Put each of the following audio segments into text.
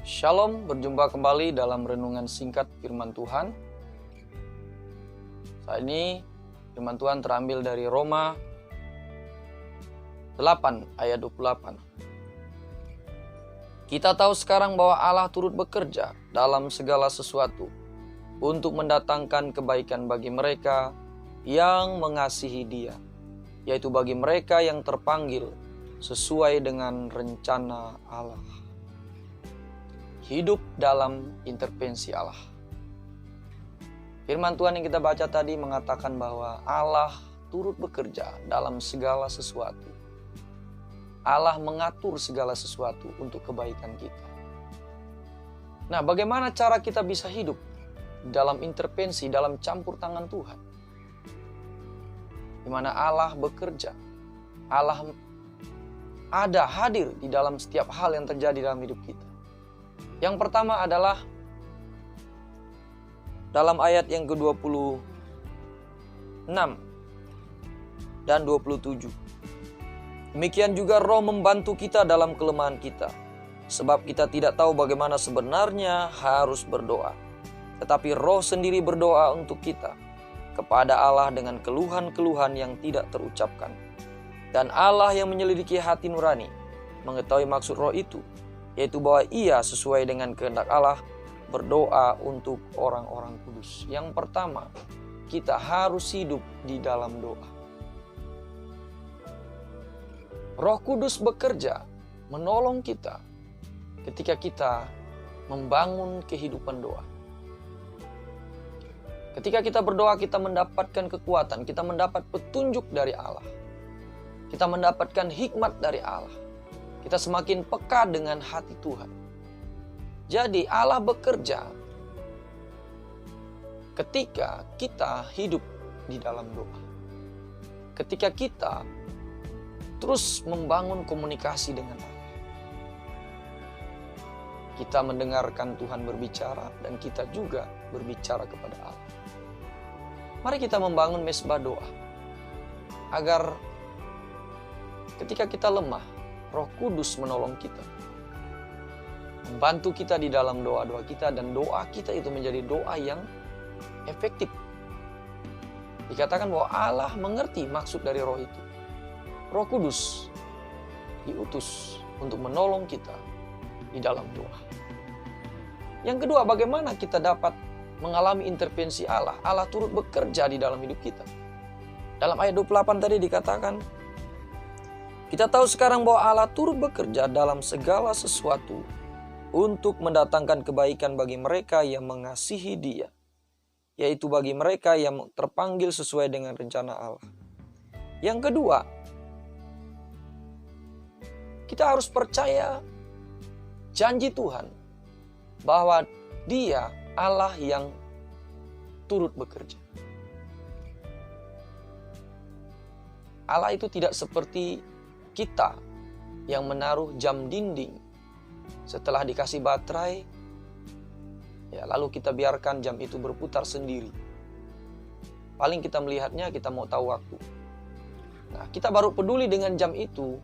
Shalom, berjumpa kembali dalam renungan singkat firman Tuhan. Saat ini firman Tuhan terambil dari Roma 8 ayat 28. Kita tahu sekarang bahwa Allah turut bekerja dalam segala sesuatu untuk mendatangkan kebaikan bagi mereka yang mengasihi Dia, yaitu bagi mereka yang terpanggil sesuai dengan rencana Allah. Hidup dalam intervensi Allah. Firman Tuhan yang kita baca tadi mengatakan bahwa Allah turut bekerja dalam segala sesuatu. Allah mengatur segala sesuatu untuk kebaikan kita. Nah, bagaimana cara kita bisa hidup dalam intervensi, dalam campur tangan Tuhan? Di mana Allah bekerja. Allah ada hadir di dalam setiap hal yang terjadi dalam hidup kita. Yang pertama adalah dalam ayat yang ke-26 dan 27. Demikian juga Roh membantu kita dalam kelemahan kita, sebab kita tidak tahu bagaimana sebenarnya harus berdoa. Tetapi Roh sendiri berdoa untuk kita kepada Allah dengan keluhan-keluhan yang tidak terucapkan. Dan Allah yang menyelidiki hati nurani mengetahui maksud Roh itu, yaitu bahwa ia sesuai dengan kehendak Allah berdoa untuk orang-orang kudus. Yang pertama, kita harus hidup di dalam doa. Roh Kudus bekerja menolong kita ketika kita membangun kehidupan doa. Ketika kita berdoa, kita mendapatkan kekuatan, kita mendapat petunjuk dari Allah. Kita mendapatkan hikmat dari Allah. Kita semakin peka dengan hati Tuhan. Jadi Allah bekerja ketika kita hidup di dalam doa. Ketika kita terus membangun komunikasi dengan Allah. Kita mendengarkan Tuhan berbicara dan kita juga berbicara kepada Allah. Mari kita membangun mesbah doa. Agar ketika kita lemah, Roh Kudus menolong kita, membantu kita di dalam doa-doa kita, dan doa kita itu menjadi doa yang efektif. Dikatakan bahwa Allah mengerti maksud dari roh itu. Roh Kudus diutus untuk menolong kita di dalam doa. Yang kedua, bagaimana kita dapat mengalami intervensi Allah? Allah turut bekerja di dalam hidup kita. Dalam ayat 28 tadi dikatakan, kita tahu sekarang bahwa Allah turut bekerja dalam segala sesuatu untuk mendatangkan kebaikan bagi mereka yang mengasihi Dia, yaitu bagi mereka yang terpanggil sesuai dengan rencana Allah. Yang kedua, kita harus percaya janji Tuhan bahwa Dia Allah yang turut bekerja. Allah itu tidak seperti kita yang menaruh jam dinding setelah dikasih baterai, ya lalu kita biarkan jam itu berputar sendiri. Paling kita melihatnya, kita mau tahu waktu. Nah, kita baru peduli dengan jam itu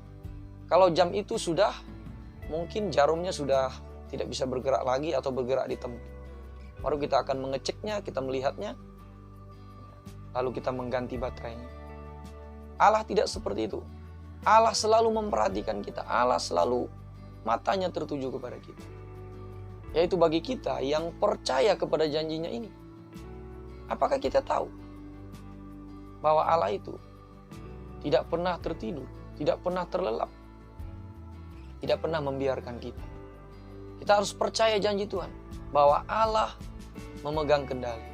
kalau jam itu sudah, mungkin jarumnya sudah tidak bisa bergerak lagi atau bergerak di tempat. Baru kita akan mengeceknya, kita melihatnya, lalu kita mengganti baterainya. Allah tidak seperti itu. Allah selalu memperhatikan kita. Allah selalu matanya tertuju kepada kita. Yaitu bagi kita yang percaya kepada janjinya ini. Apakah kita tahu bahwa Allah itu tidak pernah tertidur, tidak pernah terlelap, tidak pernah membiarkan kita. Kita harus percaya janji Tuhan bahwa Allah memegang kendali.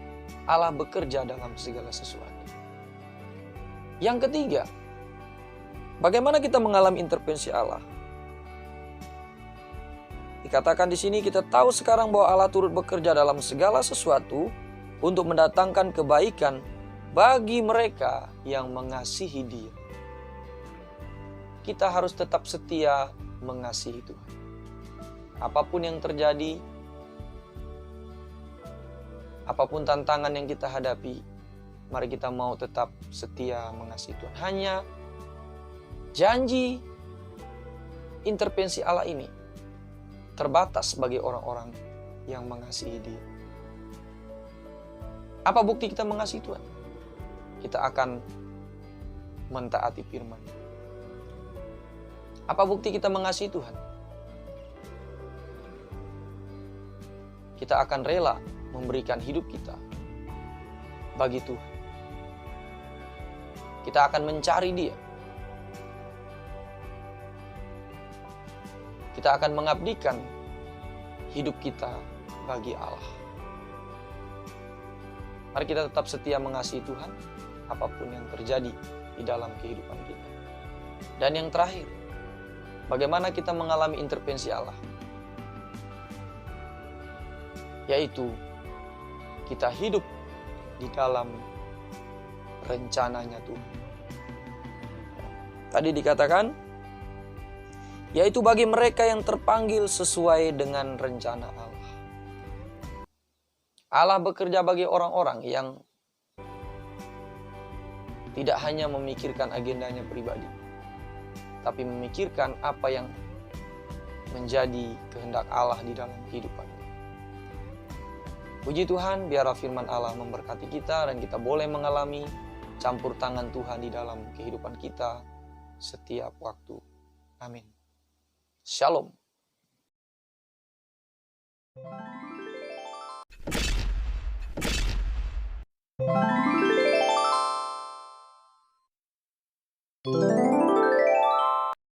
Allah bekerja dalam segala sesuatu. Yang ketiga, bagaimana kita mengalami intervensi Allah? Dikatakan di sini, kita tahu sekarang bahwa Allah turut bekerja dalam segala sesuatu untuk mendatangkan kebaikan bagi mereka yang mengasihi Dia. Kita harus tetap setia mengasihi Tuhan. Apapun yang terjadi, apapun tantangan yang kita hadapi, mari kita mau tetap setia mengasihi Tuhan. Hanya janji intervensi Allah ini terbatas bagi orang-orang yang mengasihi Dia. Apa bukti kita mengasihi Tuhan? Kita akan mentaati firman. Apa bukti kita mengasihi Tuhan? Kita akan rela memberikan hidup kita bagi Tuhan. Kita akan mencari Dia. Kita akan mengabdikan hidup kita bagi Allah. Mari kita tetap setia mengasihi Tuhan, apapun yang terjadi di dalam kehidupan kita. Dan yang terakhir, bagaimana kita mengalami intervensi Allah? Yaitu, kita hidup di dalam rencananya Tuhan. Tadi dikatakan, yaitu bagi mereka yang terpanggil sesuai dengan rencana Allah. Allah bekerja bagi orang-orang yang tidak hanya memikirkan agendanya pribadi, tapi memikirkan apa yang menjadi kehendak Allah di dalam kehidupannya. Puji Tuhan, biarlah firman Allah memberkati kita dan kita boleh mengalami campur tangan Tuhan di dalam kehidupan kita setiap waktu. Amin. Shalom.